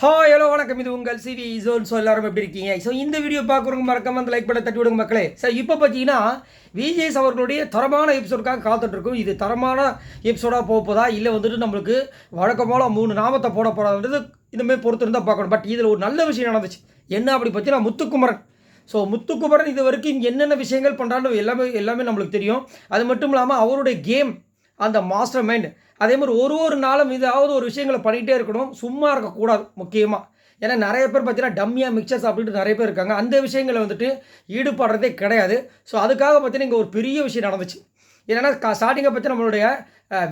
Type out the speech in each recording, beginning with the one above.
Hi hello வணக்கம். இது உங்கள் சிவி ஜோன். ஸோ எல்லாரும் எப்படி இருக்கீங்க? ஸோ இந்த வீடியோ பார்க்குறவங்க மறக்காம அந்த லைக் பண்ண தட்டி விடுங்க மக்களே. ஸோ இப்போ பார்த்தீங்கன்னா விஜேஸ் அவர்களுடைய தரமான எபிசோடுக்காக காத்துட்ருக்கோம். இது தரமான எபிசோடாக போதா இல்லை வந்துட்டு நம்மளுக்கு வழக்கமான 3 நாமத்தை போட போகிறான்றது இந்தமாரி பொறுத்து இருந்தால் பார்க்கணும். பட் இதில் ஒரு நல்ல விஷயம் நடந்துச்சு. என்ன அப்படி பார்த்தீங்கன்னா முத்துக்குமரன். ஸோ முத்துக்குமரன் இது வரைக்கும் என்னென்ன விஷயங்கள் பண்ணுறான்னு எல்லாமே நம்மளுக்கு தெரியும். அது மட்டும் இல்லாமல் அவருடைய கேம், அந்த மாஸ்டர் மைண்ட், அதே மாதிரி ஒரு நாளும் ஏதாவது ஒரு விஷயங்களை பண்ணிகிட்டே இருக்கணும், சும்மா இருக்கக்கூடாது முக்கியமாக. ஏன்னா நிறைய பேர் பார்த்தீங்கன்னா டம்மியாக மிக்சர்ஸ் அப்படின்ட்டு நிறைய பேர் இருக்காங்க. அந்த விஷயங்களை வந்துட்டு ஈடுபடுறதே கிடையாது. ஸோ அதுக்காக பார்த்தீங்கன்னா இங்கே ஒரு பெரிய விஷயம் நடந்துச்சு. என்னென்னா ஸ்டார்டிங்கை பற்றி நம்மளுடைய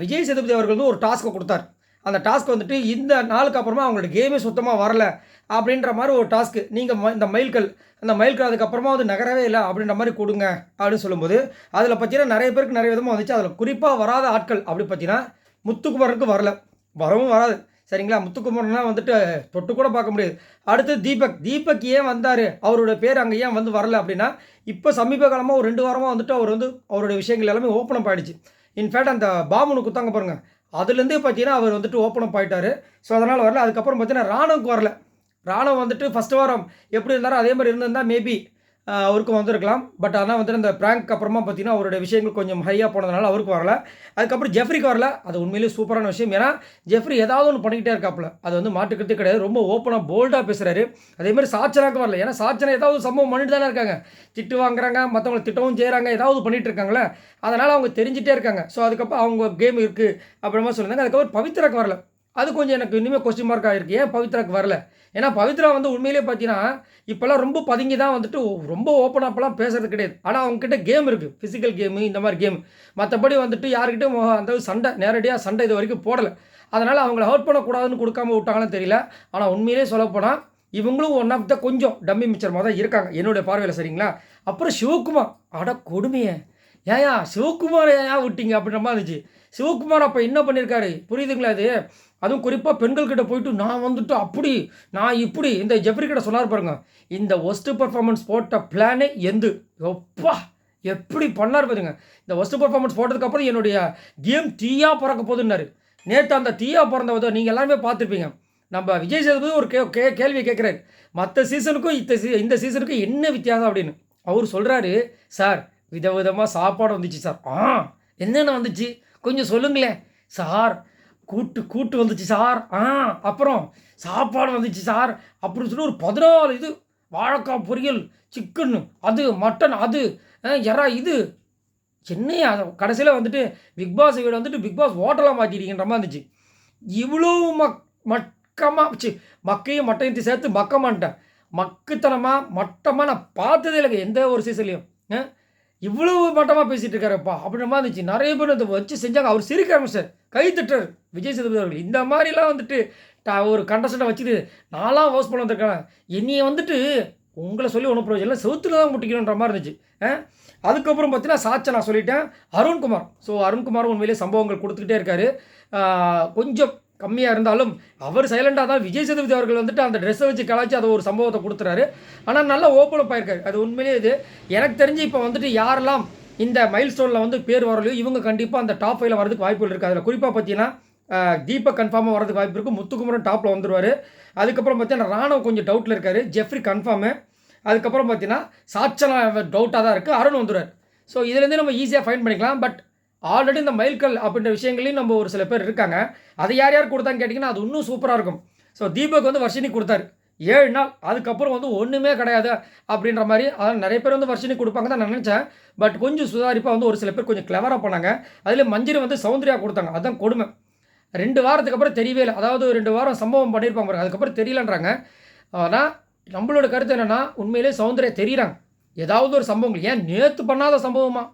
விஜய் சேதுபதி அவர்கள் வந்து ஒரு டாஸ்க்கை கொடுத்தார். அந்த டாஸ்க் வந்துட்டு இந்த நாளுக்கு அப்புறமா அவங்களோட கேமே சுத்தமாக வரல அப்படின்ற மாதிரி ஒரு டாஸ்க்கு. நீங்கள் இந்த மைல்கல், அந்த மைல்கல் அதுக்கப்புறமா வந்து நகரவே இல்லை அப்படின்ற மாதிரி கொடுங்க அப்படின்னு சொல்லும்போது அதில் பார்த்தீங்கன்னா நிறைய பேருக்கு நிறைய விதமாக வந்துச்சு. அதில் குறிப்பாக வராத ஆட்கள் அப்படி பார்த்தீங்கன்னா முத்துக்குமரனுக்கு வரவும் வராது. சரிங்களா? முத்துக்குமரன்லாம் வந்துட்டு தொட்டு கூட பார்க்க முடியாது. அடுத்து தீபக் ஏன் வந்தார், அவருடைய பேர் அங்கே ஏன் வந்து வரல அப்படின்னா, இப்போ சமீப காலமாக ஒரு 2 வாரமாக வந்துட்டு அவர் வந்து அவருடைய விஷயங்கள் எல்லாமே ஓப்பன் அப் ஆகிடுச்சு. இன்ஃபேக்ட் அந்த பாமுனு குத்தாங்க பாருங்கள், அதுலேருந்தே பார்த்தீங்கன்னா அவர் வந்துட்டு ஓப்பன் அப் ஆகிட்டார். ஸோ அதனால் வரல. அதுக்கப்புறம் பார்த்தீங்கன்னா ராணுவுக்கு வரல. ராணுவ வந்துட்டு ஃபஸ்ட்டு வாரம் எப்படி இருந்தாரோ அதே மாதிரி இருந்திருந்தால் மேபி அவருக்கும் வந்திருக்கலாம். பட் ஆனால் வந்துட்டு அந்த ப்ராங்க் அப்புறமா பார்த்தீங்கன்னா அவருடைய விஷயங்கள் கொஞ்சம் ஹையாக போனதுனால அவருக்கு வரல. அதுக்கப்புறம் ஜெஃப்ரிக்கு வரல. அது உண்மையிலேயே சூப்பரான விஷயம். ஏன்னா ஜெஃப்ரி ஏதாவது ஒன்று பண்ணிக்கிட்டே இருக்காப்புல, அது வந்து மாட்டுக்கிறதே கிடையாது. ரொம்ப ஓப்பனாக போல்டாக பேசுகிறாரு. அதேமாதிரி சாச்சனாக்கு வரல. ஏன்னா சாச்சனை ஏதாவது சம்பவம் பண்ணிட்டு தானே இருக்காங்க. திட்டு வாங்குறாங்க, மற்றவங்களை திட்டவும் செய்கிறாங்க, ஏதாவது பண்ணிகிட்டு இருக்காங்களே, அதனால் அவங்க தெரிஞ்சிட்டே இருக்காங்க. ஸோ அதுக்கப்புறம் அவங்க கேம் இருக்குது அப்படிமா சொல்லியிருந்தாங்க. அதுக்கப்புறம் பவித்ராக்கு வரல. அது கொஞ்சம் எனக்கு இனிமேல் கொஸ்டின் மார்க்காக இருக்குது. ஏன் பவித்ராக்கு வரல? ஏன்னா பவித்ரா வந்து உண்மையிலே பார்த்தீங்கன்னா இப்போல்லாம் ரொம்ப பதுங்கி தான் வந்துட்டு ரொம்ப ஓப்பன் அப்பெல்லாம் பேசுறது கிடையாது. ஆனால் அவங்ககிட்ட கேம் இருக்குது, ஃபிசிக்கல் கேமு, இந்த மாதிரி கேம். மற்றபடி வந்துட்டு யார்கிட்டையும் அந்த சண்டை, நேரடியாக சண்டை இது வரைக்கும் போடலை. அதனால் அவங்கள ஹர்ட் பண்ணக்கூடாதுன்னு கொடுக்காம விட்டாங்கன்னு தெரியல. ஆனால் உண்மையிலே சொல்லப்போனால் இவங்களும் ஒன் ஆஃப் த கொஞ்சம் டம்மி மிச்சர் மாதிரி தான் இருக்காங்க என்னுடைய பார்வையில். சரிங்களா? அப்புறம் சிவகுமார், அட கொடுமையே, ஏயா சிவகுமார் ஏன் விட்டீங்க அப்படின்ற மாதிரி இருந்துச்சு. சிவகுமார் அப்போ என்ன பண்ணியிருக்காரு புரியுதுங்களா? அது அதுவும் குறிப்பாக பெண்கள்கிட்ட போயிட்டு நான் வந்துட்டு அப்படி நான் இப்படி இந்த ஜெஃப்ரி கிட்ட சொன்னார் பாருங்க, இந்த ஒஸ்ட்டு பர்ஃபார்மன்ஸ் போட்ட பிளானே எப்பா எப்படி பண்ணார் பாருங்க. இந்த ஒஸ்ட்டு பர்ஃபார்மன்ஸ் போட்டதுக்கப்புறம் என்னுடைய கேம் தீயா பறக்க போகுதுன்னாரு. நேற்று அந்த தீயா பிறந்தவதோ நீங்கள் எல்லாருமே பார்த்துருப்பீங்க. நம்ம விஜய் சேதுபதி ஒரு கேள்வி கேட்குறாரு, மற்ற சீசனுக்கும் இந்த சீசனுக்கும் என்ன வித்தியாசம் அப்படின்னு. அவர் சொல்கிறாரு, சார் விதவிதமாக சாப்பாடு வந்துச்சு சார். என்னென்ன வந்துச்சு கொஞ்சம் சொல்லுங்களேன் சார். கூட்டு வந்துச்சு சார். அப்புறம் சாப்பாடு வந்துச்சு சார் அப்படின்னு சொல்லி ஒரு 14 இது, வாழைக்காய் பொரியல், சிக்கன், அது மட்டன், அது எறா, இது என்னையா கடைசியில் வந்துட்டு பிக் பாஸ் வீடு வந்துட்டு பிக் பாஸ் ஹோட்டலாக மாற்றிட்டீங்கன்ற மாதிரி இருந்துச்சு. இவ்வளோ மக்கையும் மட்டையும் சேர்த்து மக்கமான்ட்டேன். மக்குத்தனமாக மட்டமாக நான் பார்த்ததே இல்லைங்க எந்த ஒரு சீசன்லையும். இவ்வளவு மட்டமாக பேசிகிட்டு இருக்காருப்பா அப்படின்ற மாதிரி இருந்துச்சு. நிறைய பேர் அதை வச்சு செஞ்சாங்க. அவர் சிரிக்க ஆரம்பிச்சார், கை தட்டுறாரு விஜய் சேதுபதி அவர்கள். இந்த மாதிரிலாம் வந்துட்டு ஒரு கண்டஸ்டண்ட்டை வச்சுட்டு நான்லாம் ஹவுஸ் பண்ண வந்திருக்கேன், என்னையை வந்துட்டு உங்களை சொல்லி ஒன்றும் பிரயோஜனம் இல்லை, செவுத்துல தான் முட்டிக்கணுன்ற மாதிரி இருந்துச்சு. அதுக்கப்புறம் பார்த்தீங்கன்னா சாட்சை நான் சொல்லிட்டேன், அருண்குமார். ஸோ அருண்குமாரும் உண்மையிலே சம்பவங்கள் கொடுத்துக்கிட்டே இருக்காரு. கொஞ்சம் கம்மியாக இருந்தாலும் அவர் சைலண்டாக தான். விஜய் சேதுபதி அவர்கள் வந்துட்டு அந்த ட்ரெஸ்ஸை வச்சு கலாச்சி அதை ஒரு சம்பவத்தை கொடுத்துறாரு. ஆனால் நல்லா ஓப்பன் அப் ஆயிருக்காரு. அது உண்மையிலே இது எனக்கு தெரிஞ்சு இப்போ வந்துட்டு யாரெல்லாம் இந்த மைல் ஸ்டோனில் வந்து பேர் வரலையோ இவங்க கண்டிப்பாக அந்த டாப் 5 வரதுக்கு வாய்ப்புகள் இருக்குது. அதில் குறிப்பாக பார்த்தீங்கன்னா தீபக் கன்ஃபார்மாக வரதுக்கு வாய்ப்பு இருக்குது. முத்துக்குமரன் டாப்பில் வந்துடுவார். அதுக்கப்புறம் பார்த்தீங்கன்னா ராணுவ கொஞ்சம் டவுட்டில் இருக்கார். Jeffrey confirm. அதுக்கப்புறம் பார்த்தீங்கன்னா சாட்சனா டவுட்டாக தான் இருக்குது. அருண் வந்துடுவார். ஸோ இதுலேருந்து நம்ம ஈஸியாக ஃபைண்ட் பண்ணிக்கலாம். பட் ஆல்ரெடி இந்த மைல்கல் அப்படின்ற விஷயங்களையும் நம்ம ஒரு சில பேர் இருக்காங்க. அதை யார் கொடுத்தான்னு கேட்டிங்கன்னா அது இன்னும் சூப்பராக இருக்கும். ஸோ தீபக் வந்து வர்ஷினி கொடுத்தாரு 7 நாள். அதுக்கப்புறம் வந்து ஒன்றுமே கிடையாது அப்படின்ற மாதிரி. அதான் நிறைய பேர் வந்து வர்ஷினி கொடுப்பாங்க தான் நான் நினச்சேன். பட் கொஞ்சம் சுதாரிப்பாக வந்து ஒரு சில பேர் கொஞ்சம் கிளவராக பண்ணாங்க. அதில் மஞ்சரி வந்து சௌந்தர்யா கொடுத்தாங்க. அதுதான் கொடுமை. 2 வாரத்துக்கு அப்புறம் தெரியவே இல்லை. அதாவது 2 வாரம் சம்பவம் பண்ணியிருப்பாங்க பாருங்க, அதுக்கப்புறம் தெரியலன்றாங்க. ஆனால் நம்மளோட கருத்து என்னென்னா உண்மையிலே சௌந்தர்யா தெரியுறாங்க. ஏதாவது ஒரு சம்பவங்கள், ஏன் நேற்று பண்ணாத சம்பவமாக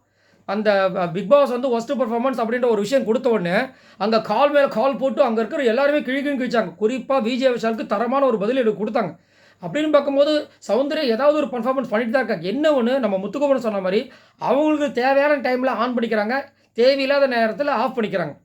அந்த பிக் பாஸ் வந்து ஒஸ்ட் பர்ஃபார்மன்ஸ் அப்படின்ற ஒரு விஷயம் கொடுத்த உடனே அங்கே கால் மேலே கால் போட்டு அங்கே இருக்கிற எல்லாருமே கிழிச்சாங்க. குறிப்பாக விஜய் விஷாலுக்கு தரமான ஒரு பதில் எனக்கு கொடுத்தாங்க. அப்படின்னு பார்க்கும்போது சௌந்தர்யா ஏதாவது ஒரு பர்ஃபார்மன்ஸ் பண்ணிட்டு தான் இருக்காங்க. என்ன ஒன்று, நம்ம முத்துக்குமரன் சொன்ன மாதிரி அவங்களுக்கு தேவையான டைமில் ஆன் பண்ணிக்கிறாங்க, தேவையில்லாத நேரத்தில் ஆஃப் பண்ணிக்கிறாங்க.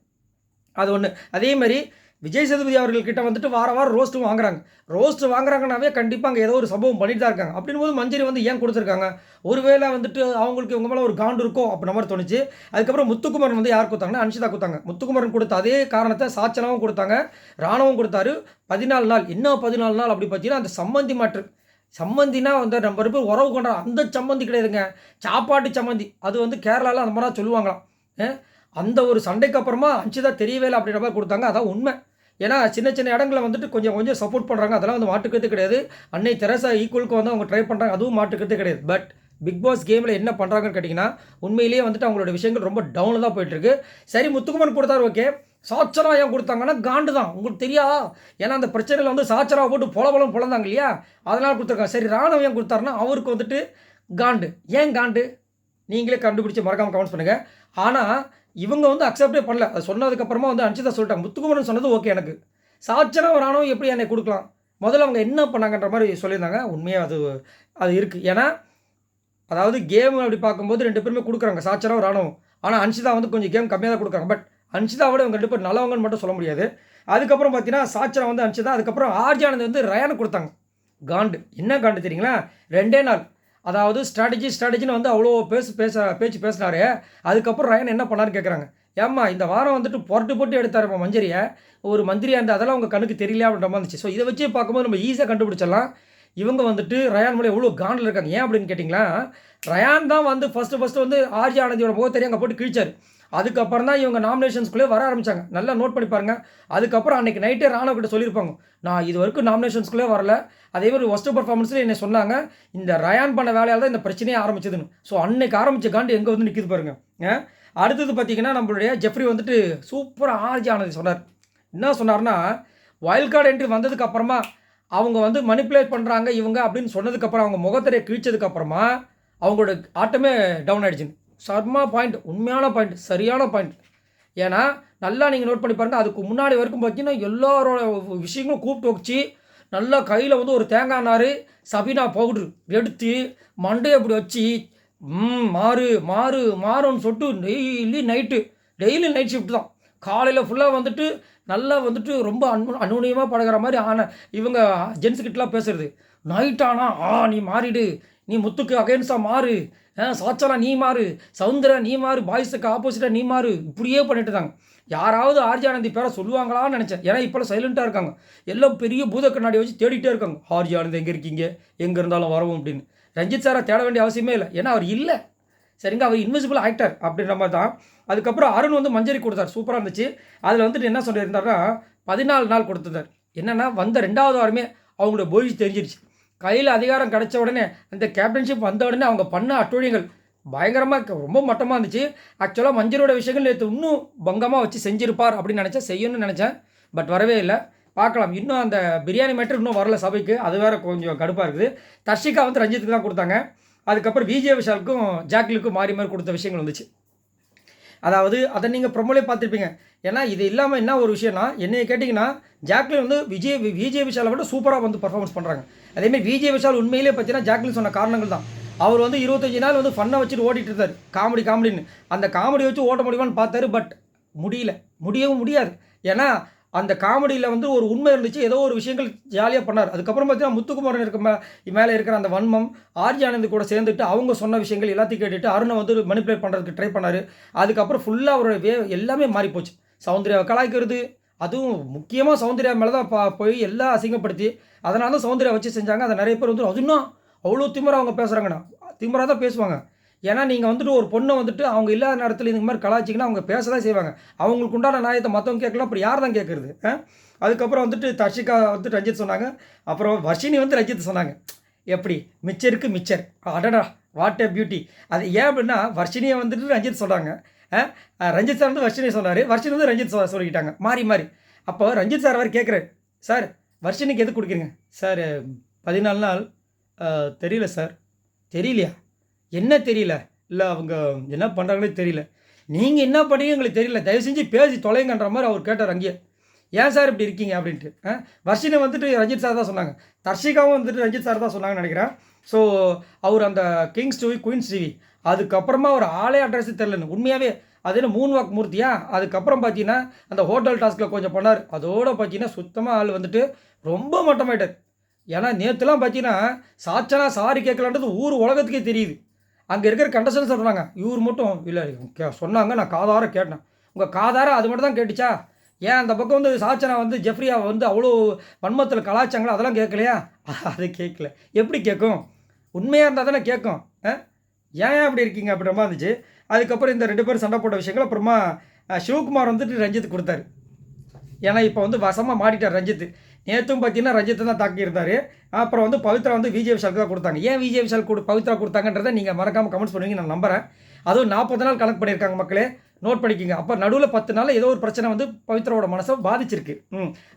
அது ஒன்று. அதே மாதிரி விஜய் சேதுபதி அவர்கள்கிட்ட வந்துட்டு வாரம் ரோஸ்ட்டும் வாங்குறாங்க. ரோஸ்ட் வாங்குறாங்கனாவே கண்டிப்பாக அங்கே ஏதோ ஒரு சம்பவம் பண்ணிட்டு தான் இருக்காங்க. அப்படின்போது மஞ்சரி வந்து ஏன் கொடுத்துருக்காங்க? ஒருவேளை வந்துட்டு அவங்களுக்கு இவங்க மேலே ஒரு காண்டு இருக்கும் அப்படின்ற மாதிரி தோணுச்சு. அதுக்கப்புறம் முத்துக்குமரன் வந்து யார் கொடுத்தாங்கன்னா அன்ஷிதா கொடுத்தாங்க. முத்துக்குமரன் கொடுத்த அதே காரணத்தை சாச்சனாவும் கொடுத்தாங்க, ராணுவும் கொடுத்தாரு. 14 நாள் என்ன 14 நாள் அப்படி பார்த்தீங்கன்னா அந்த சம்மந்தி மாற்று சம்மந்தினா வந்து நம்ம பேர் உறவு கொண்டா அந்த சம்மந்தி கிடையாதுங்க, சாப்பாட்டு சம்மந்தி. அது வந்து கேரளாவில் அந்த மாதிரி சொல்லுவாங்களாம். அந்த ஒரு சண்டைக்கு அப்புறமா அன்ஷிதா தெரியவே இல்லை அப்படின்ற மாதிரி கொடுத்தாங்க. அதான் உண்மை. ஏன்னா சின்ன சின்ன இடங்களை வந்துட்டு கொஞ்சம் கொஞ்சம் சப்போர்ட் பண்ணுறாங்க. அதெல்லாம் வந்து மாட்டுக்கிறது கிடையாது. அன்னை தெரசா ஈக்குவலுக்கு வந்து அவங்க ட்ரை பண்ணுறாங்க, அதுவும் மாட்டுக்கிறது கிடையாது. பட் பிக் பாஸ் கேமில் என்ன பண்ணுறாங்கன்னு கேட்டிங்கன்னா உண்மையிலேயே வந்துட்டு அவங்களோட விஷயங்கள் ரொம்ப டவுனில் தான் போயிட்டுருக்கு. சரி முத்துக்குமரன் கொடுத்தாரு, ஓகே. சாச்சரா ஏன் கொடுத்தாங்கன்னா காண்டு தான், உங்களுக்கு தெரியாதா? ஏன்னா அந்த பிரச்சனையில் வந்து சாச்சராவை போட்டு பொழந்தாங்க இல்லையா, அதனால் கொடுத்துருக்காங்க. சரி ராணுவம் ஏன் கொடுத்தாருன்னா அவருக்கு வந்துட்டு காண்டு. ஏன் காண்டு நீங்களே கண்டுபிடிச்சி மறக்காமல் கமெண்ட்ஸ் பண்ணுங்கள். ஆனால் இவங்க வந்து அக்செப்டே பண்ணல. அது சொன்னதுக்கப்புறமா வந்து அன்ஷிதா சொல்லிட்டாங்க. முத்துக்குமரன் சொன்னது ஓகே எனக்கு, சாச்சரா ராணுவம் எப்படி என்னை கொடுக்கலாம்? முதல்ல அவங்க என்ன பண்ணாங்கன்ற மாதிரி சொல்லியிருந்தாங்க. உண்மையாக அது இருக்குது. ஏன்னா அதாவது கேம் அப்படி பார்க்கும்போது 2 பேருமே கொடுக்குறாங்க, சாச்சராவும் ராணுவம். ஆனால் அன்ஷிதா வந்து கொஞ்சம் கேம் கம்மியாக தான் கொடுக்குறாங்க. பட் அன்ஷிதாவோட இவங்க 2 பேர் நல்லவங்கன்னு மட்டும் சொல்ல முடியாது. அதுக்கப்புறம் பார்த்தீங்கன்னா சாச்சரா வந்து அன்ஷிதா, அதுக்கப்புறம் ஆர்ஜி ஆனந்த் வந்து ரயானுக்கு கொடுத்தாங்க. காண்டு என்ன காண்டு தெரியுங்களா? 2 நாள் அதாவது ஸ்ட்ராட்டஜின்னு வந்து அவ்வளோ பேச்சு பேசினாரு. அதுக்கப்புறம் ரயன் என்ன பண்ணாருன்னு கேட்குறாங்க. ஏம்மா இந்த வாரம் வந்துட்டு போட்டு எடுத்தாருமா மஞ்சரியை, ஒரு மந்திரியாக இருந்தால் அதெல்லாம் உங்கள் கண்ணுக்கு தெரியல அப்படின்ற மாதிரி இருந்துச்சு. ஸோ இதை வச்சு பார்க்கும்போது நம்ம ஈஸியாக கண்டுபிடிச்சிடலாம் இவங்க வந்துட்டு ரயான் மூலம் எவ்வளோ காண்டில் இருக்காங்க. ஏன் அப்படின்னு கேட்டிங்களா, ரயான் தான் வந்து ஃபஸ்ட்டு வந்து ஆர்ஜி ஆனந்தியோட முகத்தறி அங்கே போட்டு கிழிச்சார். அதுக்கப்புறம் தான் இவங்க நாமினேஷன்ஸ்குள்ளே வர ஆரம்பித்தாங்க. நல்லா நோட் பண்ணி பாருங்கள். அதுக்கப்புறம் அன்றைக்கி நைட்டே ராணுவ கிட்ட சொல்லியிருப்பாங்க, நான் இது வரைக்கும் நாமினேஷன்ஸ்குள்ளே வரல, அதே மாதிரி ஒஸ்ட் பர்ஃபார்மன்ஸில் என்ன சொன்னாங்க, இந்த ரயான் பண்ண வேலையால் தான் இந்த பிரச்சனையே ஆரம்பிச்சதுன்னு. ஸோ அன்னைக்கு ஆரம்பித்த காண்டு எங்கே வந்து நிற்கிது பாருங்கள். அடுத்தது பார்த்திங்கன்னா நம்மளுடைய ஜெஃப்ரி வந்துட்டு சூப்பராக ஆர்ஜி ஆனந்தி சொன்னார். என்ன சொன்னார்னா, வைல்ட் கார்டு என்ட்ரி வந்ததுக்கப்புறமா அவங்க வந்து மனிப்புலேட் பண்ணுறாங்க இவங்க அப்படின்னு சொன்னதுக்கப்புறம், அவங்க முகத்தரையை கிழிச்சதுக்கப்புறமா அவங்களோட ஆட்டமே டவுன் ஆகிடுச்சுன்னு. சர்மா பாயிண்ட், உண்மையான பாயிண்ட், சரியான பாயிண்ட். ஏன்னா நல்லா நீங்கள் நோட் பண்ணி பாருங்கள். அதுக்கு முன்னாடி வரைக்கும் பார்த்தீங்கன்னா எல்லாரோட விஷயங்களும் கூப்பிட்டு வச்சு நல்லா கையில் வந்து ஒரு தேங்காய் நார் சபீனா பவுட்ரு எடுத்து மண்டையை அப்படி வச்சு மாறுன்னு சொல்லிட்டு டெய்லி நைட் ஷிஃப்ட் தான். காலையில் ஃபுல்லாக வந்துட்டு நல்லா வந்துட்டு ரொம்ப அனுநியமாக பழகிற மாதிரி இவங்க ஜென்ஸுக்கிட்டலாம் பேசுகிறது. நைட் ஆனால் நீ மாறிடு, நீ முத்துக்கு அகைன்ஸ்டாக மாறு, சாச்சனா நீ மாறு, சவுந்தரா நீ மாறு, பாய்ஸுக்கு ஆப்போசிட்டாக நீ மாறு, இப்படியே பண்ணிட்டு தாங்க. யாராவது ஆர்ஜி ஆனந்தி பேரை சொல்லுவாங்களான்னு நினச்சேன். ஏன்னா இப்போலாம் சைலண்ட்டாக இருக்காங்க, எல்லாம் பெரிய பூத கண்ணாடி வச்சு தேடிட்டே இருக்காங்க. ஆர்ஜி ஆனந்தி எங்கே இருக்கீங்க, எங்கே இருந்தாலும் வரவும் அப்படின்னு. ரஞ்சித் சாரை தேட வேண்டிய அவசியமே இல்லை, ஏன்னா அவர் இல்லை. சரிங்க, அவர் இன்விசிபிள் ஆக்டர் அப்படின்ற மாதிரி தான். அதுக்கப்புறம் அருண் வந்து மஞ்சரி கொடுத்தார், சூப்பராக இருந்துச்சு. அதில் வந்துட்டு என்ன சொல்லியிருந்தாருன்னா 14 நாள் கொடுத்துருந்தார். என்னென்னா வந்த 2வது வாரமே அவங்களோட பொய் தெரிஞ்சிருச்சு. கையில் அதிகாரம் கிடச்ச உடனே, அந்த கேப்டன்ஷிப் வந்த உடனே அவங்க பண்ண அட்டூழியங்கள் பயங்கரமாக ரொம்ப மட்டமாக இருந்துச்சு. ஆக்சுவலாக மஞ்சரியோட விஷயங்கள் நேற்று இன்னும் பங்கமாக வச்சு செஞ்சிருப்பார் அப்படின்னு நினச்சேன், செய்யணும்னு நினச்சேன். பட் வரவே இல்லை. பார்க்கலாம், இன்னும் அந்த பிரியாணி மேட்டர் இன்னும் வரல சபைக்கு, அது வேறு கொஞ்சம் கடுப்பாக இருக்குது. தர்ஷிகா வந்து ரஞ்சித்துக்கு தான் கொடுத்தாங்க. அதுக்கப்புறம் விஜய் விஷாலுக்கும் ஜாக்லிக்கும் மாறி கொடுத்த விஷயங்கள் வந்துச்சு. அதாவது அதை நீங்கள் ப்ரொமோலே பார்த்துருப்பீங்க. ஏன்னா இது இல்லாமல் என்ன ஒரு விஷயம்னா, என்னைய கேட்டிங்கன்னா ஜாக்லின் வந்து விஜய் விஷாலை விட சூப்பராக வந்து பர்ஃபார்மன்ஸ் பண்ணுறாங்க. அதேமாதிரி விஜய் விஷால் உண்மையிலே பார்த்தீங்கன்னா ஜாக்லின் சொன்ன காரணங்கள் தான். அவர் வந்து 25 நாள் வந்து ஃபன்னை வச்சுட்டு ஓட்டிகிட்டு இருந்தார், காமெடின்னு. அந்த காமெடி வச்சு ஓட்ட முடியுமான்னு பார்த்தாரு. பட் முடியவும் முடியாது. ஏன்னா அந்த காமெடியில் வந்து ஒரு உண்மை இருந்துச்சு, ஏதோ ஒரு விஷயங்கள் ஜாலியாக பண்ணார். அதுக்கப்புறம் பார்த்தீங்கன்னா முத்துக்குமரன் மேலே இருக்கிற அந்த வன்மம், ஆர்ஜி ஆனந்த் கூட சேர்ந்துட்டு அவங்க சொன்ன விஷயங்கள் எல்லாத்தையும் கேட்டுட்டு அருணை வந்து மனிப்புலேட் பண்ணுறதுக்கு ட்ரை பண்ணார். அதுக்கப்புறம் ஃபுல்லாக அவரோட எல்லாமே மாறி போச்சு. சௌந்தர்யாவை கலாய்க்கிறது, அதுவும் முக்கியமாக சௌந்தர்யா மேலே தான் போய் எல்லாம் அசிங்கப்படுத்தி, அதனால தான் சௌந்தர்யா வச்சு செஞ்சாங்க. அதை நிறைய பேர் வந்து அதுன்னா அவ்வளோ திமிராக அவங்க பேசுகிறாங்கண்ணா, திமிராக தான் பேசுவாங்க. ஏன்னா நீங்கள் வந்துட்டு ஒரு பொண்ணை வந்துட்டு அவங்க இல்லாத நேரத்தில் இந்த மாதிரி கலாய்ச்சிங்கன்னா அவங்க பேச தான் செய்வாங்க. அவங்களுக்கு உண்டான நியாயத்தை மற்றவங்க கேட்கலாம், அப்புறம் யார் தான் கேட்குறது? அதுக்கப்புறம் வந்துட்டு தர்ஷிகா வந்து ரஞ்சித் சொன்னாங்க, அப்புறம் வர்ஷினி வந்து ரஞ்சித் சொன்னாங்க. எப்படி மிச்சர் அடடா வாட் எ பியூட்டி. அது ஏன் அப்படின்னா வர்ஷினியை வந்துட்டு ரஞ்சித் சொல்கிறாங்க, ரஞ்சித் சார் வந்து வர்ஷினி சொன்னார், வர்ஷினி வந்து ரஞ்சித் சொல்லிக்கிட்டாங்க மாறி. அப்போ ரஞ்சித் சார் அவர் கேட்குறாரு, சார் வர்ஷினிக்கு எது கொடுக்குறீங்க சார்? 14 நாள் தெரியல சார். தெரியலையா? என்ன தெரியல? இல்லை அவங்க என்ன பண்ணுறாங்களே தெரியல. நீங்கள் என்ன பண்ணீங்க எங்களுக்கு தெரியல, தயவு செஞ்சு பேசி தொலைங்கன்ற மாதிரி அவர் கேட்டார் அங்கேயே. ஏன் சார் இப்படி இருக்கீங்க அப்படின்ட்டு. வர்ஷினை வந்துட்டு ரஞ்சித் சார் தான் சொன்னாங்க, தர்ஷிகாவும் வந்துட்டு ரஞ்சித் சார் தான் சொன்னாங்கன்னு நினைக்கிறேன். ஸோ அவர் அந்த கிங்ஸ் டிவி குயின்ஸ் டிவி அதுக்கப்புறமா ஒரு ஆளே அட்ரஸ் தெரிலன்னு உண்மையாகவே அது என்ன 3 வாக்கு மூர்த்தியா? அதுக்கப்புறம் பார்த்தீங்கன்னா, அந்த ஹோட்டல் டாஸ்கில் கொஞ்சம் பண்ணார். அதோட பார்த்தீங்கன்னா, சுத்தமா ஆள் வந்துட்டு ரொம்ப மட்டமாயிட்டார். ஏன்னா, நேத்துலாம் பார்த்தீங்கன்னா, சாச்சனா சாரி கேட்கலன்றது ஊர் உலகத்துக்கே தெரியுது. அங்க இருக்கிற கண்டஸ்டன்ட்ஸ் சொன்னாங்க. இவரு மட்டும் இல்ல சொன்னாங்க. நான் காதார கேட்டேன். உங்க காதார அது மட்டும் தான் கேட்டுச்சா? ஏன் அந்த பக்கம் வந்து சாச்சனா வந்து ஜெஃப்ரியா வந்து அவ்வளோ வன்மத்தில கலாய்ச்சாங்களா? அதெல்லாம் கேட்கலையா? அது கேட்கல. எப்படி கேட்கும்? உண்மையா இருந்தா தானே கேட்கும். ஏன் அப்படி இருக்கீங்க? அப்படின்ற மாரி இருந்துச்சு. அதுக்கப்புறம் இந்த 2 பேரும் சண்டை போட்ட விஷயங்கள் அப்புறமா சிவகுமார் வந்துட்டு ரஞ்சித்துக்கு குடுத்தாரு. ஏன்னா, இப்போ வந்து வசமா மாட்டிட்டார் ரஞ்சித். நேத்தும் பார்த்தீங்கன்னா, ரஞ்சித்த தான் தாக்கியிருந்தாரு. அப்புறம் வந்து பவித்ரா வந்து விஜய் விஷாலுக்கு தான் குடுத்தாங்க. ஏன் விஜய் விஷால் பவித்ரா குடுத்தாங்கன்றத நீங்க மறக்காம கமெண்ட்ஸ் பண்ணுவீங்கன்னு நான் நம்புறேன். அதுவும் 40 நாள் கணக்கு பண்ணியிருக்காங்க மக்களே. நோட் பண்ணிக்கங்க. அப்ப நடுவுல 10 நாள்ல ஏதோ ஒரு பிரச்சனை வந்து பவித்ராவோட மனச பாதிச்சிருக்கு.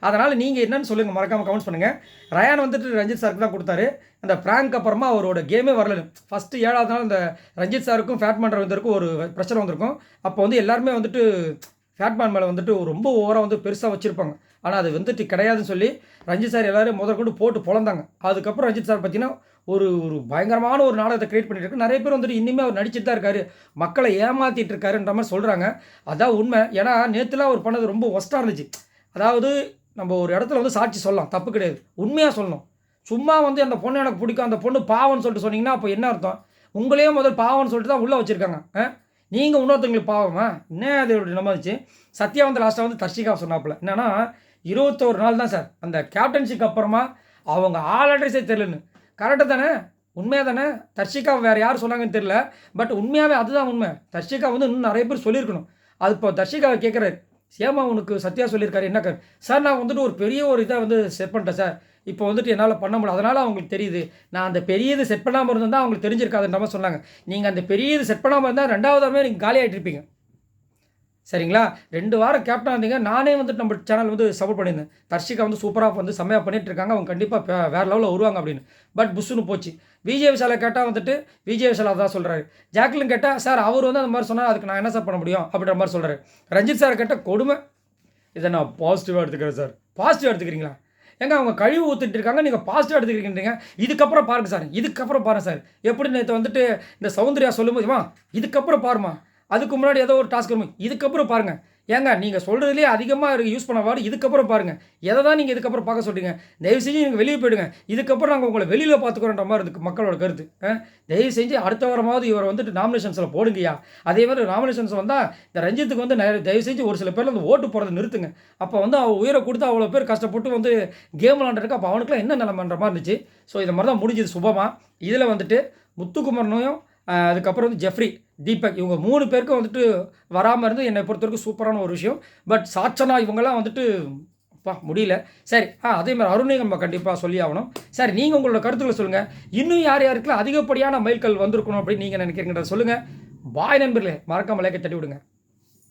அதனால நீங்க என்னன்னு சொல்லுங்க. மறக்காம கமெண்ட்ஸ் பண்ணுங்க. ரயான் வந்துட்டு ரஞ்சித் சாருக்கு தான் குடுத்தாரு. அந்த பிராங்க் அப்புறமா அவரோட கேமே வரல. ஃபர்ஸ்ட் 7வது நாள் இந்த ரஞ்சித் சாருக்கும் ஃபேட்மேன் ரவீந்தருக்கும் ஒரு பிரச்சனை வந்திருக்கும். அப்போ வந்து எல்லாருமே வந்துட்டு ஃபேட்மேன் மேலே வந்துட்டு ரொம்ப ஓவராக வந்து பெருசாக வச்சுருப்பாங்க. ஆனால் அது வந்துட்டு கிடையாதுன்னு சொல்லி ரஞ்சித் சார் எல்லோரும் முதற்கொண்டு போட்டு பொழந்தாங்க. அதுக்கப்புறம் ரஞ்சித் சார் பார்த்தீங்கன்னா ஒரு ஒரு பயங்கரமான ஒரு நாடகத்தை கிரியேட் பண்ணிட்டு இருக்கு. நிறைய பேர் வந்துட்டு இன்னுமே அவர் நடிச்சிட்டு தான் இருக்காரு. மக்களை ஏமாற்றிட்டு இருக்காருன்ற மாதிரி சொல்கிறாங்க. அதான் உண்மை. ஏன்னா நேற்றுலாம் அவர் பண்ணது ரொம்ப ஒஸ்ட்டாக இருந்துச்சு. அதாவது நம்ம ஒரு இடத்துல வந்து சாட்சி சொல்லலாம், தப்பு கிடையாது. உண்மையாக சொல்லணும். சும்மா வந்து அந்த பொண்ணு எனக்கு பிடிக்கும், அந்த பொண்ணு பாவம்னு சொல்லிட்டு சொன்னீங்கன்னா அப்போ என்ன அர்த்தம்? உங்களையே முதல் பாவம்னு சொல்லிட்டு தான் உள்ளே வச்சுருக்காங்க. நீங்கள் இன்னொருத்தவங்களுக்கு பாவமா? என்ன அது நம்ம இருந்துச்சு. சத்யா வந்து லாஸ்ட்டாக வந்து தர்ஷிகா சொன்னாப்புல என்னன்னா 21 நாள் தான் சார் அந்த கேப்டன்ஷிக்கு அப்புறமா அவங்க ஆள் அட்ரஸே தெரிலன்னு. கரெக்டு தானே? உண்மையாக தானே? தர்ஷிகா வேறு யார் சொன்னாங்கன்னு தெரில. பட் உண்மையாகவே அதுதான் உண்மை. தர்ஷிகா வந்து இன்னும் நிறைய பேர் சொல்லியிருக்கணும். அது இப்போ தர்ஷிகாவை கேட்குறாரு. சேமா உனக்கு சத்யா சொல்லியிருக்காரு என்ன சார்? நான் வந்துட்டு ஒரு பெரிய ஒரு இதை வந்து செட் பண்ணிட்டேன் சார். இப்போ வந்துட்டு என்னால் பண்ண முடியல. அதனால் அவங்களுக்கு தெரியுது. நான் அந்த பெரியது செட் பண்ணாமல் இருந்தால் அவங்களுக்கு தெரிஞ்சிருக்காதுன்ற மாதிரி சொன்னாங்க. நீங்கள் அந்த பெரியது செட் பண்ணாமல் இருந்தால் 2வதாமே நீங்கள் காலி ஆகிட்டு இருப்பீங்க. சரிங்களா? 2 வாரம் கேப்டனாக இருந்தீங்க. நானே வந்துட்டு நம்ம சேனல் வந்து சப்போர்ட் பண்ணியிருந்தேன். தர்ஷிகா வந்து சூப்பராக வந்து செம்மையாக பண்ணிட்டு இருக்காங்க. அவங்க கண்டிப்பாக வேறு லெவலில் வருவாங்க அப்படின்னு. பட் புஷ்ஷுன்னு போச்சு. விஜய் விஷாலை கேட்டால் வந்துட்டு விஜய் விஷால் அதான் சொல்கிறாரு. ஜாக்லின் கேட்டால் சார் அவர் வந்து அந்த மாதிரி சொன்னால் அதுக்கு நான் என்ன சார் பண்ண முடியும் அப்படின்ற மாதிரி சொல்கிறாரு. ரஞ்சித் சார் கேட்டால் கொடுமை. இதை நான் பாசிட்டிவாக எடுத்துக்கிறேன் சார். பாசிட்டிவாக எடுத்துக்கிறீங்களா? ஏங்க அவங்க கழிவு ஊற்றிட்டு இருக்காங்க, நீங்கள் பாசிட்டிவாக எடுத்துக்கிறீங்க. இதுக்கப்புறம் பாருங்கள் சார், இதுக்கப்புறம் பாருங்கள் சார். எப்படி நேற்று வந்துட்டு இந்த சௌந்தர்யா சொல்லும்போதுமா இதுக்கப்புறம் பாருமா, அதுக்கு முன்னாடி ஏதோ ஒரு டாஸ்க் வரும் இதுக்கப்புறம் பாருங்கள். ஏங்க நீங்கள் சொல்கிறதுலேயே அதிகமாக யூஸ் பண்ண வார்டு இதுக்கப்புறம் பாருங்கள். எதை தான் நீங்கள் இதுக்கப்புறம் பார்க்க சொல்கிறீங்க? தயவு செஞ்சு நீங்கள் வெளியே போயிடுங்க. இதுக்கப்புறம் நாங்கள் உங்களை வெளியில் பார்த்துக்கிறோன்ற மாதிரி இருக்குது மக்களோட கருத்து. தயவு செஞ்சு அடுத்த வாரமாவது இவரை வந்துட்டு நாமினேஷன்ஸில் போடுங்கய்யா. அதே மாதிரி நாமினேஷன்ஸ் வந்தால் இந்த ரஞ்சித்துக்கு வந்து தயவு செஞ்சு ஒரு சில பேர் வந்து ஓட்டு போகிறத நிறுத்துங்க. அப்போ வந்து அவள் உயிரை கொடுத்து அவ்வளோ பேர் கஷ்டப்பட்டு வந்து கேம் விளாண்டுருக்கு. அப்போ அவனுக்குலாம் என்ன நிலைமைன்ற மாதிரி இருந்துச்சு. ஸோ இது மாதிரி தான் முடிஞ்சது சுபமாக. இதில் வந்துட்டு முத்துக்குமரனையும் அதுக்கப்புறம் வந்து ஜெஃப்ரி, தீபக் இவங்க 3 பேருக்கும் வந்துட்டு வராமல் இருந்து என்னை பொறுத்த வரைக்கும் சூப்பரான ஒரு விஷயம். பட் சாச்சனா இவங்கெல்லாம் வந்துட்டு முடியல. சரி அதே மாதிரி அருணையும் நம்ம கண்டிப்பாக சொல்லி ஆகணும். சரி நீங்கள் உங்களோட கருத்துக்களை சொல்லுங்கள். இன்னும் யார் யாருக்கெல்லாம் அதிகப்படியான மைல்கல் வந்திருக்கணும் அப்படின்னு நீங்கள் நினைக்கிறீங்கன்றத சொல்லுங்கள். பாய் நண்பர்களே, மறக்காம லைக்கை தட்டி விடுங்க.